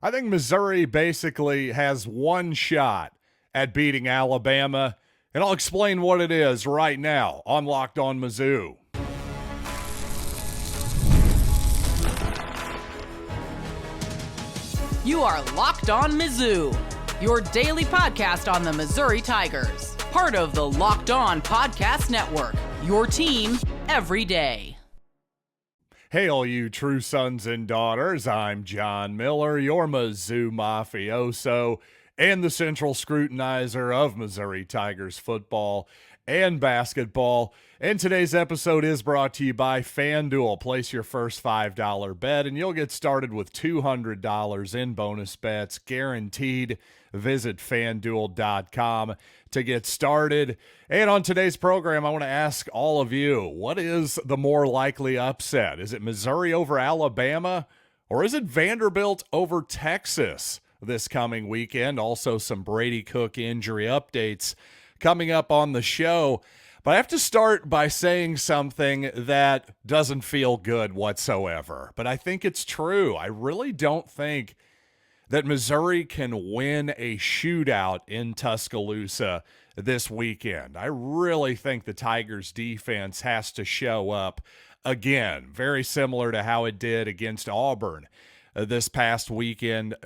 I think Missouri basically has one shot at beating Alabama, and I'll explain what it is right now on Locked On Mizzou. You are Locked On Mizzou, your daily podcast on the Missouri Tigers. Part of the Locked On Podcast Network, your team every day. Hey, all you true sons and daughters, I'm John Miller, your Mizzou mafioso and the central scrutinizer of Missouri Tigers football and basketball. And today's episode is brought to you by FanDuel. Place your first $5 bet and you'll get started with $200 in bonus bets guaranteed. Visit FanDuel.com to get started. And on today's program, I want to ask all of you, what is the more likely upset? Is it Missouri over Alabama, or is it Vanderbilt over Texas this coming weekend? Also, some Brady Cook injury updates coming up on the show. But I have to start by saying something that doesn't feel good whatsoever. But I think it's true. I really don't think that Missouri can win a shootout in Tuscaloosa this weekend. I really think the Tigers defense has to show up again, very similar to how it did against Auburn this past weekend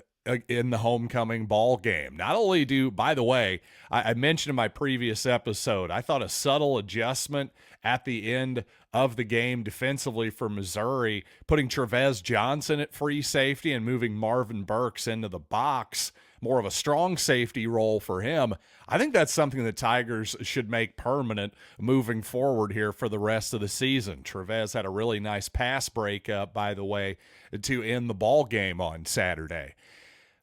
in the homecoming ball game. Not only do, by the way, I mentioned in my previous episode, I thought a subtle adjustment at the end of the game defensively for Missouri, putting Trevez Johnson at free safety and moving Marvin Burks into the box, more of a strong safety role for him. I think that's something the Tigers should make permanent moving forward here for the rest of the season. Trevez had a really nice pass breakup, by the way, to end the ball game on Saturday.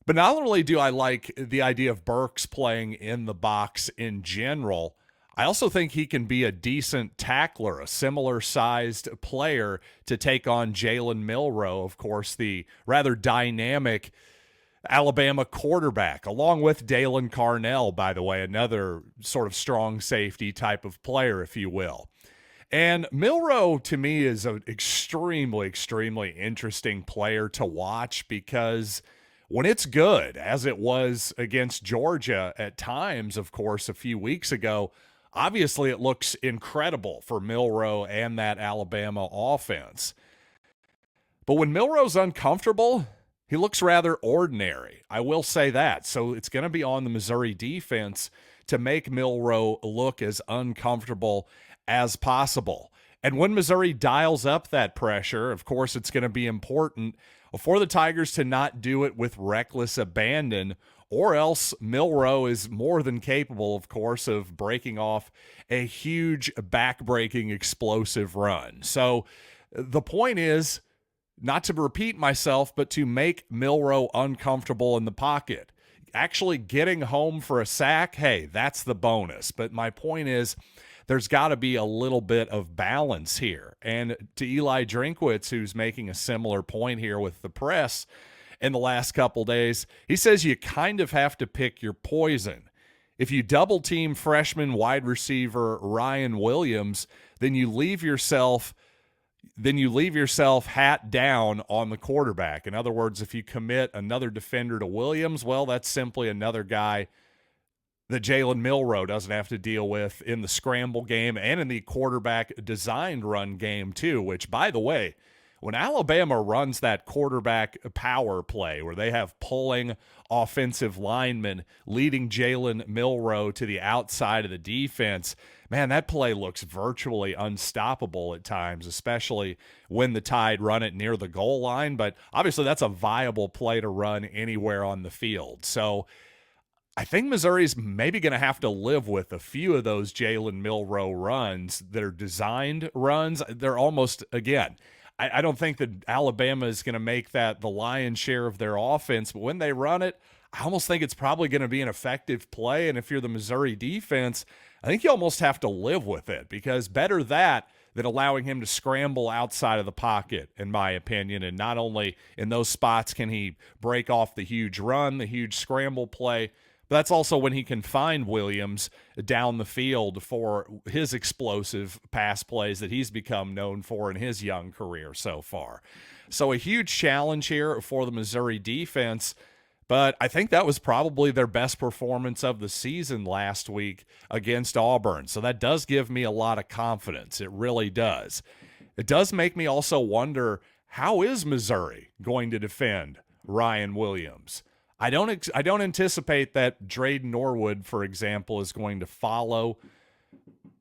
But not only do I like the idea of Burks playing in the box in general, I also think he can be a decent tackler, a similar-sized player to take on Jalen Milroe, of course, the rather dynamic Alabama quarterback, along with Dalen Carnell, by the way, another sort of strong safety type of player, if you will. And Milroe, to me, is an extremely, extremely interesting player to watch because when it's good, as it was against Georgia at times, of course, a few weeks ago, obviously it looks incredible for Milroe and that Alabama offense. But when Milroe's uncomfortable, he looks rather ordinary. I will say that. So it's going to be on the Missouri defense to make Milroe look as uncomfortable as possible. And when Missouri dials up that pressure, of course, it's going to be important for the Tigers to not do it with reckless abandon, or else Milroe is more than capable, of course, of breaking off a huge back-breaking explosive run. So the point is, not to repeat myself, but to make Milroe uncomfortable in the pocket. Actually getting home for a sack, hey, that's the bonus. But my point is, there's got to be a little bit of balance here. And to Eli Drinkwitz, who's making a similar point here with the press in the last couple days, he says you kind of have to pick your poison. If you double team freshman wide receiver Ryan Williams, then you leave yourself hat down on the quarterback. In other words, if you commit another defender to Williams, well, that's simply another guy that Jalen Milroe doesn't have to deal with in the scramble game and in the quarterback-designed run game too, which, by the way, when Alabama runs that quarterback power play where they have pulling offensive linemen leading Jalen Milroe to the outside of the defense, man, that play looks virtually unstoppable at times, especially when the Tide run it near the goal line. But obviously that's a viable play to run anywhere on the field. So I think Missouri's maybe going to have to live with a few of those Jalen Milroe runs that are designed runs. They're almost, again, I don't think that Alabama is going to make that the lion's share of their offense, but when they run it, I almost think it's probably going to be an effective play. And if you're the Missouri defense, I think you almost have to live with it, because better that than allowing him to scramble outside of the pocket, in my opinion. And not only in those spots can he break off the huge run, the huge scramble play, But that's also when he can find Williams down the field for his explosive pass plays that he's become known for in his young career so far. So a huge challenge here for the Missouri defense, but I think that was probably their best performance of the season last week against Auburn. So that does give me a lot of confidence. It really does. It does make me also wonder, how is Missouri going to defend Ryan Williams? I don't anticipate that Drayden Norwood, for example, is going to follow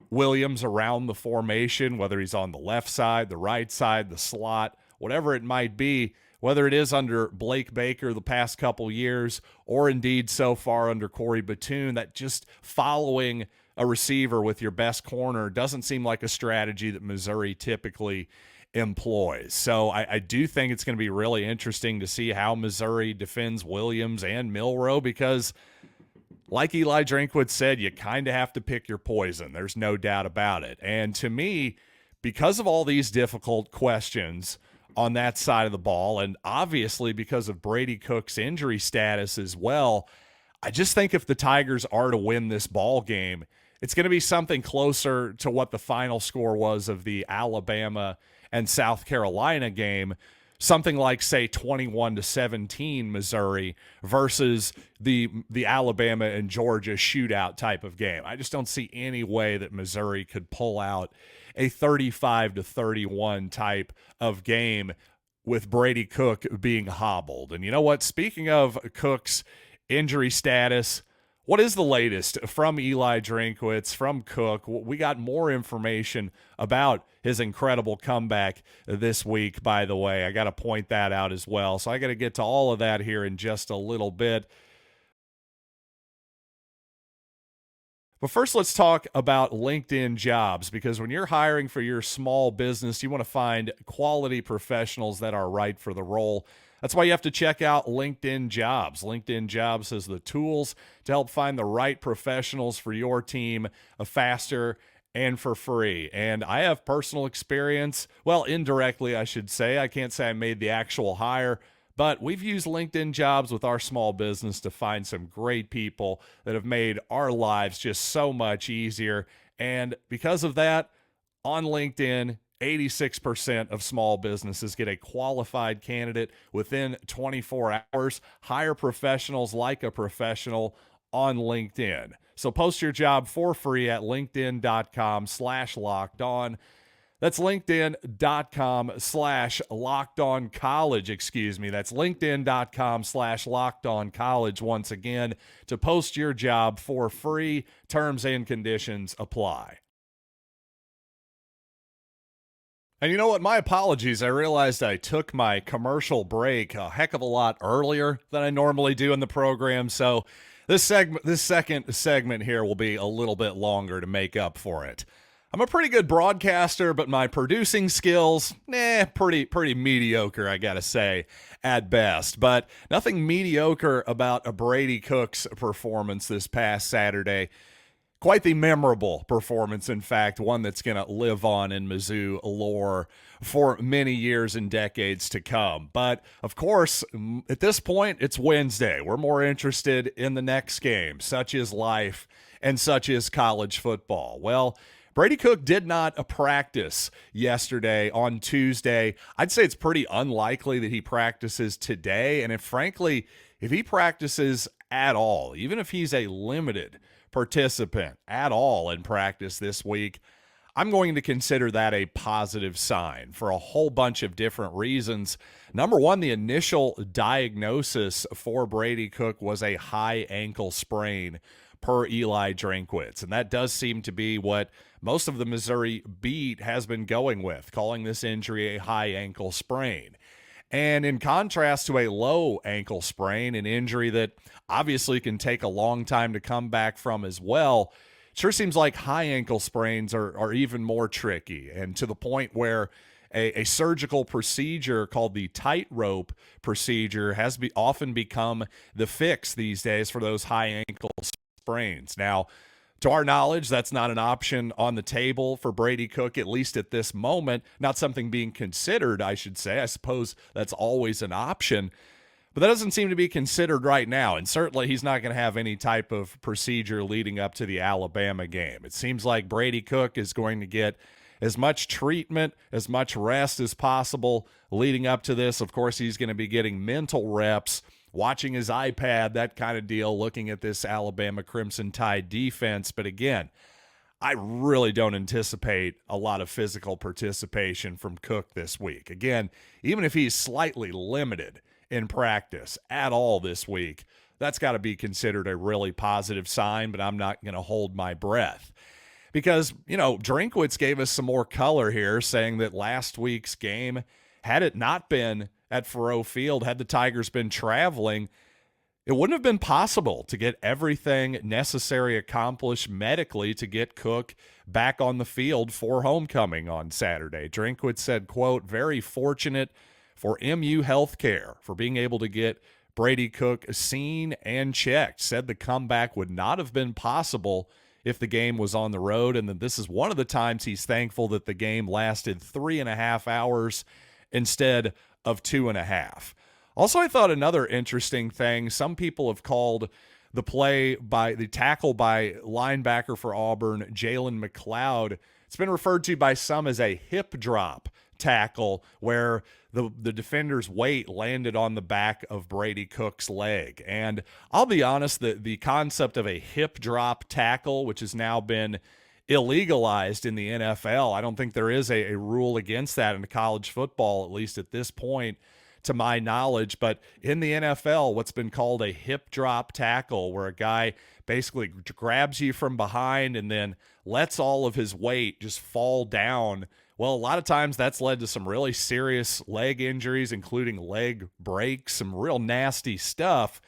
Williams around the formation, whether he's on the left side, the right side, the slot, whatever it might be, whether it is under Blake Baker the past couple years or indeed so far under Corey Batoon, that just following a receiver with your best corner doesn't seem like a strategy that Missouri typically employs. So I do think it's going to be really interesting to see how Missouri defends Williams and Milroe, because like Eli Drinkwitz said, you kind of have to pick your poison. There's no doubt about it. And to me, because of all these difficult questions on that side of the ball, and obviously because of Brady Cook's injury status as well, I just think if the Tigers are to win this ball game, it's going to be something closer to what the final score was of the Alabama and South Carolina game, something like, say, 21-17 Missouri versus the Alabama and Georgia shootout type of game. I just don't see any way that Missouri could pull out a 35-31 type of game with Brady Cook being hobbled. And you know what? Speaking of Cook's injury status, what is the latest from Eli Drinkwitz, from Cook? We got more information about his incredible comeback this week, by the way. I got to point that out as well. So I got to get to all of that here in just a little bit. But first, let's talk about LinkedIn Jobs, because when you're hiring for your small business, you want to find quality professionals that are right for the role. That's why you have to check out LinkedIn Jobs. LinkedIn Jobs has the tools to help find the right professionals for your team faster and for free. And I have personal experience, well, indirectly, I should say. I can't say I made the actual hire, but we've used LinkedIn Jobs with our small business to find some great people that have made our lives just so much easier. And because of that, on LinkedIn, 86% of small businesses get a qualified candidate within 24 hours. Hire professionals like a professional on LinkedIn. So post your job for free at linkedin.com/lockedon. That's linkedin.com/lockedoncollege, excuse me. That's linkedin.com/lockedoncollege once again to post your job for free. Terms and conditions apply. And you know what? My apologies. I realized I took my commercial break a heck of a lot earlier than I normally do in the program. So this second segment here will be a little bit longer to make up for it. I'm a pretty good broadcaster, but my producing skills, pretty mediocre, I gotta say, at best. But nothing mediocre about a Brady Cook's performance this past Saturday. Quite the memorable performance, in fact, one that's going to live on in Mizzou lore for many years and decades to come. But, of course, at this point, it's Wednesday. We're more interested in the next game. Such is life, and such is college football. Well, Brady Cook did not practice yesterday on Tuesday. I'd say it's pretty unlikely that he practices today. And if he practices at all, even if he's a limited participant at all in practice this week, I'm going to consider that a positive sign for a whole bunch of different reasons. Number one, the initial diagnosis for Brady Cook was a high ankle sprain per Eli Drinkwitz, and that does seem to be what most of the Missouri beat has been going with, calling this injury a high ankle sprain. And in contrast to a low ankle sprain, an injury that obviously can take a long time to come back from as well, it sure seems like high ankle sprains are even more tricky, and to the point where a surgical procedure called the tightrope procedure has often become the fix these days for those high ankle sprains. Now, to our knowledge, that's not an option on the table for Brady Cook, at least at this moment. Not something being considered, I should say. I suppose that's always an option. But that doesn't seem to be considered right now, and certainly he's not going to have any type of procedure leading up to the Alabama game. It seems like Brady Cook is going to get as much treatment, as much rest as possible leading up to this. Of course, he's going to be getting mental reps, watching his iPad, that kind of deal, looking at this Alabama Crimson Tide defense. But again, I really don't anticipate a lot of physical participation from Cook this week. Again, even if he's slightly limited in practice at all this week, that's got to be considered a really positive sign, but I'm not going to hold my breath. Because, Drinkwitz gave us some more color here, saying that last week's game, had it not been at Faurot Field, had the Tigers been traveling, it wouldn't have been possible to get everything necessary accomplished medically to get Cook back on the field for homecoming on Saturday. Drinkwitz said, quote, "Very fortunate for MU Healthcare for being able to get Brady Cook seen and checked. Said the comeback would not have been possible if the game was on the road, and that this is one of the times he's thankful that the game lasted 3.5 hours instead of 2.5. Also, I thought another interesting thing, some people have called the tackle by linebacker for Auburn, Jalen McLeod. It's been referred to by some as a hip drop tackle, where the defender's weight landed on the back of Brady Cook's leg. And I'll be honest, the concept of a hip drop tackle, which has now been illegalized in the NFL, I don't think there is a rule against that in college football, at least at this point, to my knowledge. But in the NFL, what's been called a hip drop tackle, where a guy basically grabs you from behind and then lets all of his weight just fall down. Well, a lot of times that's led to some really serious leg injuries, including leg breaks, some real nasty stuff.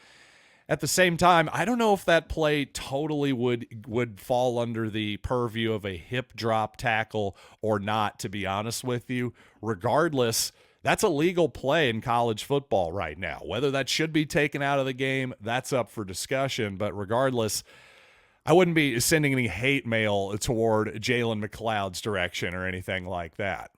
At the same time, I don't know if that play totally would fall under the purview of a hip drop tackle or not, to be honest with you. Regardless, that's a legal play in college football right now. Whether that should be taken out of the game, that's up for discussion. But regardless, I wouldn't be sending any hate mail toward Jalen McLeod's direction or anything like that.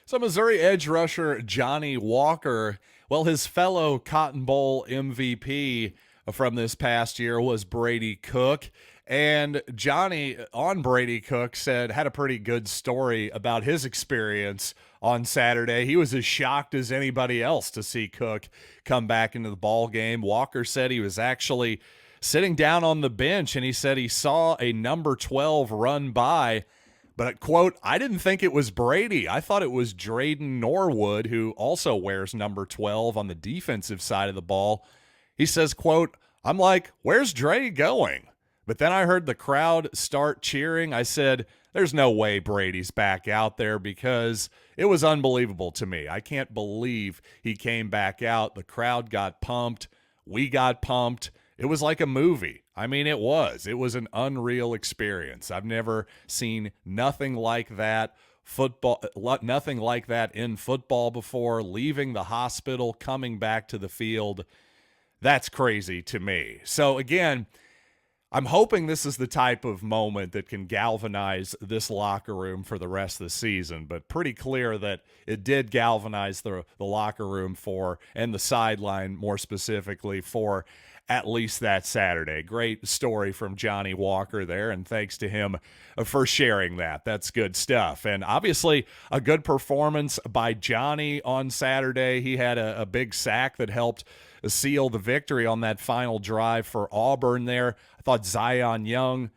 So Missouri edge rusher Johnny Walker, well, his fellow Cotton Bowl MVP from this past year was Brady Cook. And Johnny on Brady Cook had a pretty good story about his experience on Saturday. He was as shocked as anybody else to see Cook come back into the ball game. Walker said he was actually sitting down on the bench, and he said he saw a number 12 run by, but, quote, "I didn't think it was Brady. I thought it was Drayden Norwood, who also wears number 12 on the defensive side of the ball." He says, quote, "I'm like, where's Dre going? But then I heard the crowd start cheering. I said, there's no way Brady's back out there, because it was unbelievable to me. I can't believe he came back out. The crowd got pumped. We got pumped. It was like a movie. I mean, it was an unreal experience. I've never seen nothing like that nothing like that in football before. Leaving the hospital, coming back to the field, that's crazy to me." So again, I'm hoping this is the type of moment that can galvanize this locker room for the rest of the season, but pretty clear that it did galvanize the locker room and the sideline more specifically for at least that Saturday. Great story from Johnny Walker there, and thanks to him for sharing that. That's good stuff. And obviously a good performance by Johnny on Saturday. He had a big sack that helped seal the victory on that final drive for Auburn there. I thought Zion Young,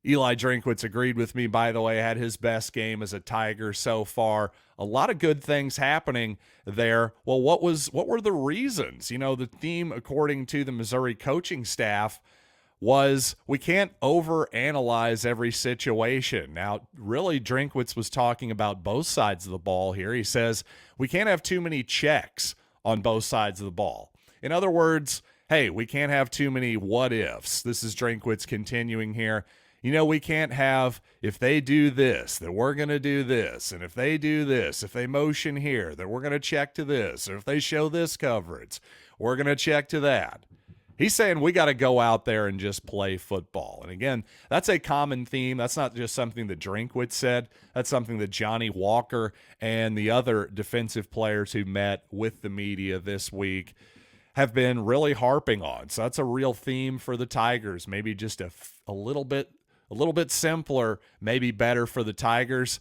Eli Drinkwitz agreed with me, by the way, had his best game as a Tiger so far. A lot of good things happening there. Well, what were the reasons? The theme, according to the Missouri coaching staff, was we can't overanalyze every situation. Now, really, Drinkwitz was talking about both sides of the ball here. He says we can't have too many checks on both sides of the ball. In other words, hey, we can't have too many what ifs. This is Drinkwitz continuing here. We can't have, if they do this, then we're going to do this. And if they do this, if they motion here, then we're going to check to this. Or if they show this coverage, we're going to check to that. He's saying we got to go out there and just play football. And again, that's a common theme. That's not just something that Drinkwitz said. That's something that Johnny Walker and the other defensive players who met with the media this week have been really harping on. So that's a real theme for the Tigers. Maybe just a little bit simpler, maybe better for the Tigers.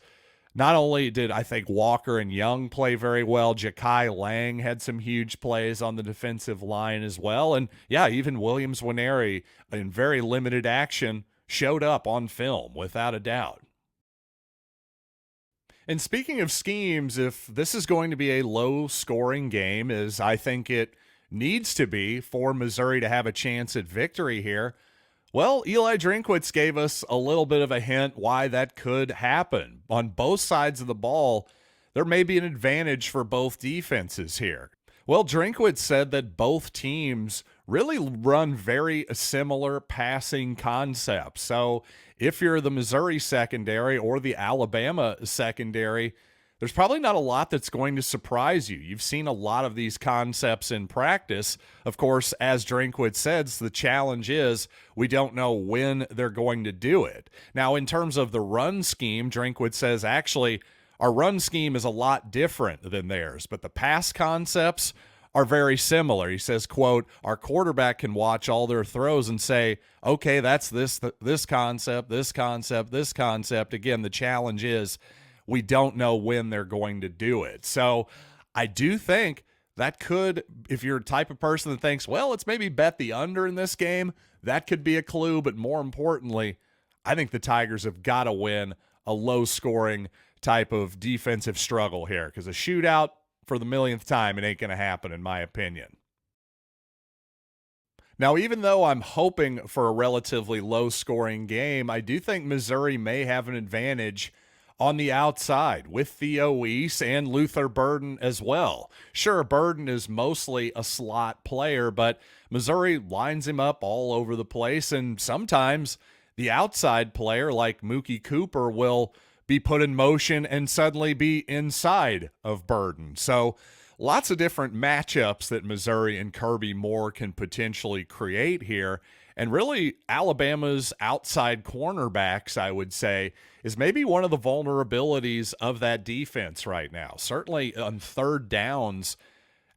Not only did I think Walker and Young play very well, Ja'Kai Lang had some huge plays on the defensive line as well. And yeah, even Williams-Nwaneri in very limited action showed up on film without a doubt. And speaking of schemes, if this is going to be a low-scoring game, as I think it needs to be for Missouri to have a chance at victory here, well, Eli Drinkwitz gave us a little bit of a hint why that could happen. On both sides of the ball, there may be an advantage for both defenses here. Well, Drinkwitz said that both teams really run very similar passing concepts. So if you're the Missouri secondary or the Alabama secondary, there's probably not a lot that's going to surprise you. You've seen a lot of these concepts in practice. Of course, as Drinkwitz says, the challenge is we don't know when they're going to do it. Now, in terms of the run scheme, Drinkwitz says, actually, our run scheme is a lot different than theirs, but the pass concepts are very similar. He says, quote, our quarterback can watch all their throws and say, okay, that's this concept, this concept, this concept. Again, the challenge is we don't know when they're going to do it. So I do think that could, if you're a type of person that thinks, well, let's maybe bet the under in this game, that could be a clue. But more importantly, I think the Tigers have got to win a low-scoring type of defensive struggle here, because a shootout for the millionth time, it ain't going to happen, in my opinion. Now, even though I'm hoping for a relatively low-scoring game, I do think Missouri may have an advantage on the outside with Theo Weiss and Luther Burden as well. Sure, Burden is mostly a slot player, but Missouri lines him up all over the place, and sometimes the outside player like Mookie Cooper will be put in motion and suddenly be inside of Burden. So lots of different matchups that Missouri and Kirby Moore can potentially create here. And really, Alabama's outside cornerbacks, I would say, is maybe one of the vulnerabilities of that defense right now. Certainly on third downs,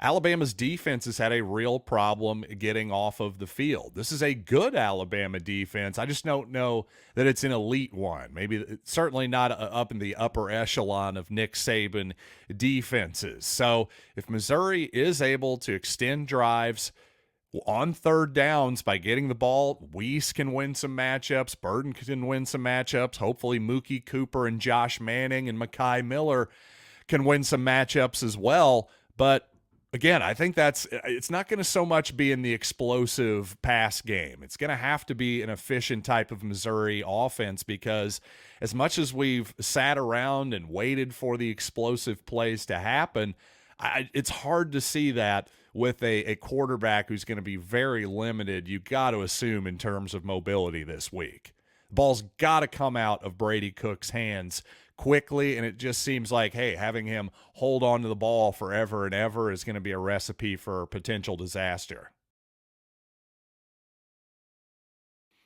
Alabama's defense has had a real problem getting off of the field. This is a good Alabama defense. I just don't know that it's an elite one. Maybe certainly not up in the upper echelon of Nick Saban defenses. So if Missouri is able to extend drives on third downs by getting the ball, Weiss can win some matchups. Burden can win some matchups. Hopefully Mookie Cooper and Josh Manning and Mekhi Miller can win some matchups as well. But again, I think it's not going to so much be in the explosive pass game. It's going to have to be an efficient type of Missouri offense, because as much as we've sat around and waited for the explosive plays to happen, it's hard to see that with a quarterback who's going to be very limited, you got to assume, in terms of mobility this week. The ball's got to come out of Brady Cook's hands quickly, and it just seems like, hey, having him hold on to the ball forever and ever is going to be a recipe for potential disaster.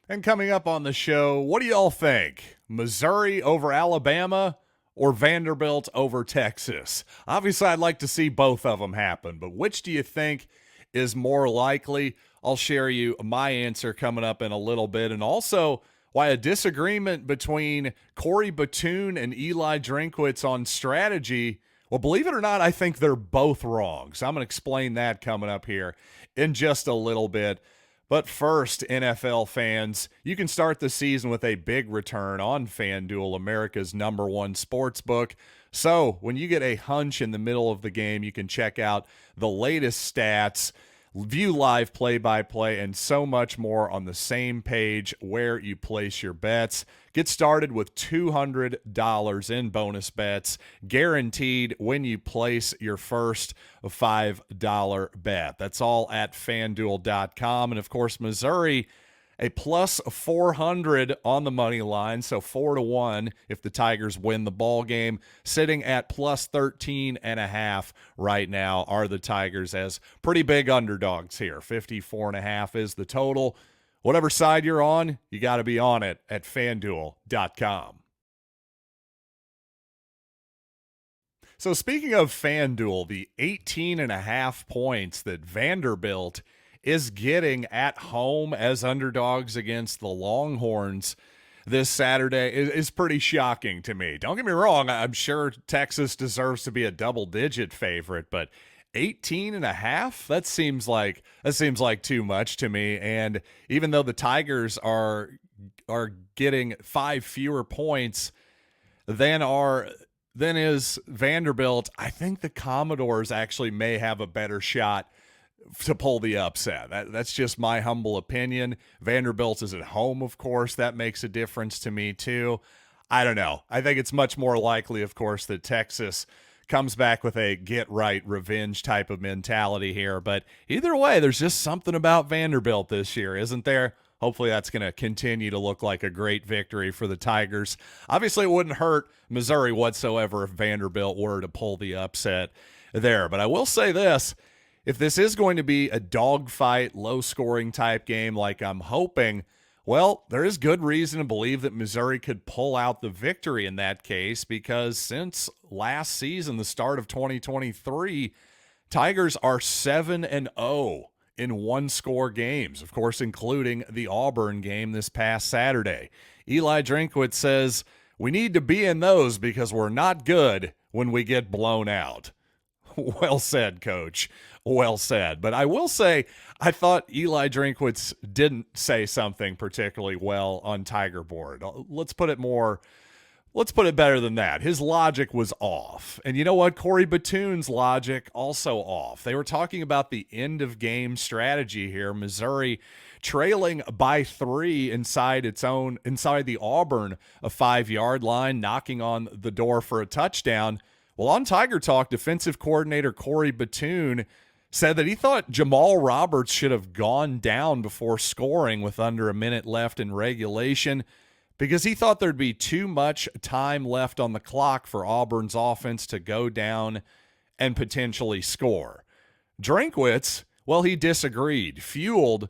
And coming up on the show, what do y'all think? Missouri over Alabama or Vanderbilt over Texas? Obviously, I'd like to see both of them happen, but which do you think is more likely? I'll share you my answer coming up in a little bit, and also why a disagreement between Corey Batoon and Eli Drinkwitz on strategy, well, believe it or not, I think they're both wrong. So I'm going to explain that coming up here in just a little bit. But first, NFL fans, you can start the season with a big return on FanDuel, America's #1 sports book. So when you get a hunch in the middle of the game, you can check out the latest stats, view live play-by-play, and so much more on the same page where you place your bets. Get started with $200 in bonus bets, guaranteed when you place your first $5 bet. That's all at FanDuel.com. And, of course, Missouri a plus 400 on the money line, so 4-1 if the Tigers win the ball game. Sitting at plus 13.5 right now are the Tigers as pretty big underdogs here. 54.5 is the total. Whatever side you're on, you got to be on it at FanDuel.com. So speaking of FanDuel, the 18.5 points that Vanderbilt is getting at home as underdogs against the Longhorns this Saturday is pretty shocking to me. Don't get me wrong, I'm sure Texas deserves to be a double-digit favorite, but 18.5? That seems like too much to me. And even though the Tigers are getting 5 fewer points than is Vanderbilt, I think the Commodores actually may have a better shot to pull the upset. That's just my humble opinion. Vanderbilt is at home, of course. That makes a difference to me, too. I don't know. I think it's much more likely, of course, that Texas comes back with a get-right revenge type of mentality here. But either way, there's just something about Vanderbilt this year, isn't there? Hopefully that's going to continue to look like a great victory for the Tigers. Obviously, it wouldn't hurt Missouri whatsoever if Vanderbilt were to pull the upset there. But I will say this. If this is going to be a dogfight, low-scoring type game like I'm hoping, well, there is good reason to believe that Missouri could pull out the victory in that case because since last season, the start of 2023, Tigers are 7-0 in one-score games, of course, including the Auburn game this past Saturday. Eli Drinkwitz says, "We need to be in those because we're not good when we get blown out." Well said, Coach. Well said. But I will say, I thought Eli Drinkwitz didn't say something particularly well on Tiger Board. Let's put it better than that. His logic was off. And you know what? Corey Batoon's logic also off. They were talking about the end-of-game strategy here. Missouri trailing by 3 inside the Auburn a 5-yard line, knocking on the door for a touchdown. Well, on Tiger Talk, defensive coordinator Corey Batoon said that he thought Jamal Roberts should have gone down before scoring with under a minute left in regulation because he thought there'd be too much time left on the clock for Auburn's offense to go down and potentially score. Drinkwitz, well, he disagreed, fueled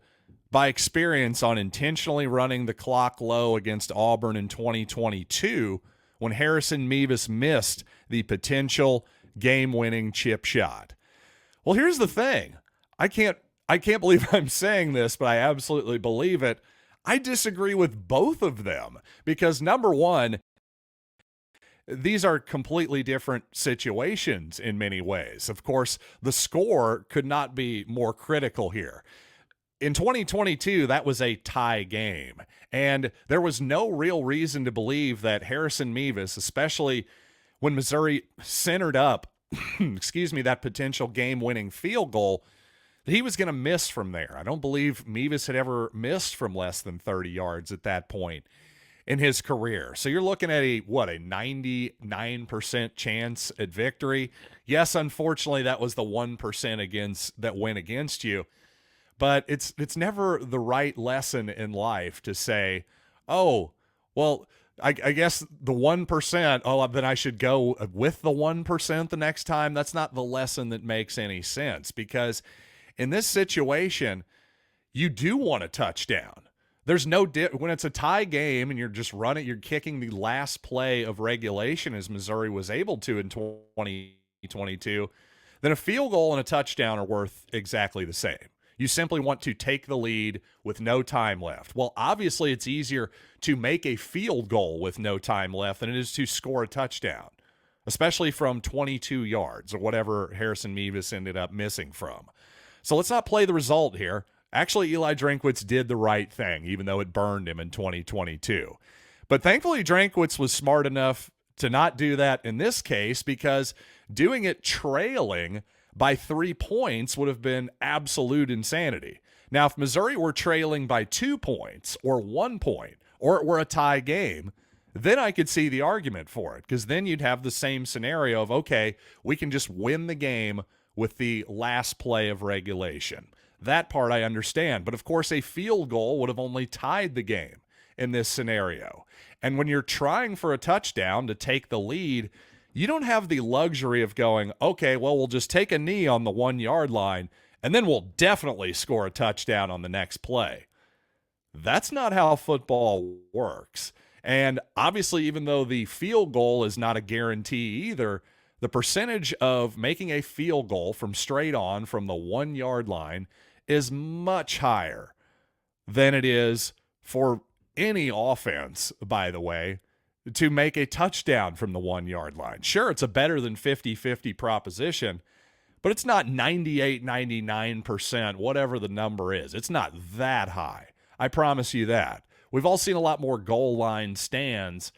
by experience on intentionally running the clock low against Auburn in 2022 when Harrison Mevis missed the potential game-winning chip shot. Well, here's the thing. I can't believe I'm saying this, but I absolutely believe it. I disagree with both of them because, number one, these are completely different situations in many ways. Of course, the score could not be more critical here. In 2022, that was a tie game, and there was no real reason to believe that Harrison Mevis, especially when Missouri centered up, that potential game-winning field goal, that he was going to miss from there. I don't believe Mevis had ever missed from less than 30 yards at that point in his career. So you're looking at a 99% chance at victory. Yes, unfortunately, that was the 1% that went against you. But it's never the right lesson in life to say, oh, well, I guess the 1%, then I should go with the 1% the next time. That's not the lesson that makes any sense because in this situation, you do want a touchdown. There's no when it's a tie game and you're just you're kicking the last play of regulation as Missouri was able to in 2022, then a field goal and a touchdown are worth exactly the same. You simply want to take the lead with no time left. Well, obviously, it's easier to make a field goal with no time left than it is to score a touchdown, especially from 22 yards or whatever Harrison Mevis ended up missing from. So let's not play the result here. Actually, Eli Drinkwitz did the right thing, even though it burned him in 2022. But thankfully, Drinkwitz was smart enough to not do that in this case because doing it trailing by 3 points would have been absolute insanity. Now, if Missouri were trailing by 2 points or 1 point, or it were a tie game, then I could see the argument for it because then you'd have the same scenario of, okay, we can just win the game with the last play of regulation. That part I understand. But of course, a field goal would have only tied the game in this scenario. And when you're trying for a touchdown to take the lead, you don't have the luxury of going, okay, well, we'll just take a knee on the 1 yard line, and then we'll definitely score a touchdown on the next play. That's not how football works. And obviously, even though the field goal is not a guarantee either, the percentage of making a field goal from straight on from the 1 yard line is much higher than it is for any offense, by the way, to make a touchdown from the 1 yard line. Sure, it's a better than 50-50 proposition, but it's not 98, 99%, whatever the number is. It's not that high. I promise you that. We've all seen a lot more goal line stands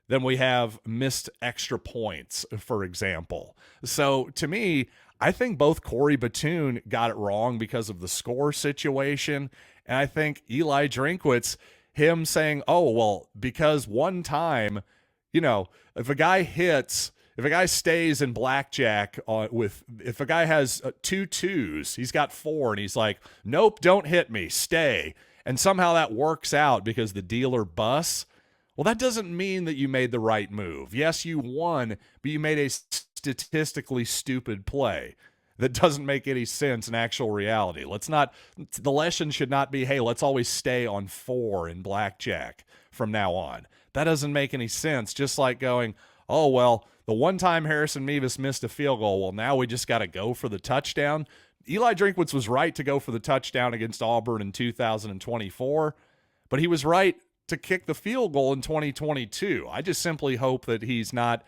than we have missed extra points, for example. So to me, I think both Corey Batoon got it wrong because of the score situation. And I think Eli Drinkwitz, him saying, oh, well, because one time, if a guy stays in blackjack if a guy has 2 twos, he's got 4 and he's like, nope, don't hit me, stay. And somehow that works out because the dealer busts. Well, that doesn't mean that you made the right move. Yes, you won, but you made a statistically stupid play that doesn't make any sense in actual reality. The lesson should not be, hey, let's always stay on 4 in blackjack from now on. That doesn't make any sense. Just like going, oh, well, the one time Harrison Mevis missed a field goal, well, now we just got to go for the touchdown. Eli Drinkwitz was right to go for the touchdown against Auburn in 2024, but he was right to kick the field goal in 2022. I just simply hope that he's not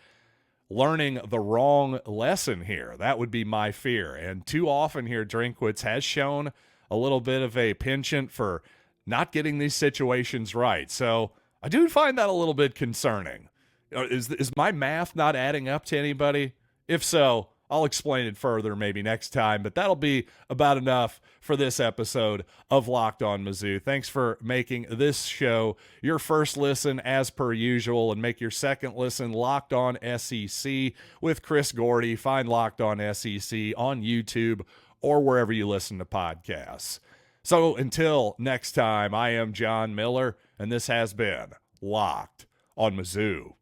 learning the wrong lesson here. That would be my fear. And too often here, Drinkwitz has shown a little bit of a penchant for not getting these situations right. So I do find that a little bit concerning. Is my math not adding up to anybody? If so, I'll explain it further maybe next time, but that'll be about enough for this episode of Locked On Mizzou. Thanks for making this show your first listen as per usual, and make your second listen Locked On SEC with Chris Gordy. Find Locked On SEC on YouTube or wherever you listen to podcasts. So until next time, I am John Miller, and this has been Locked on Mizzou.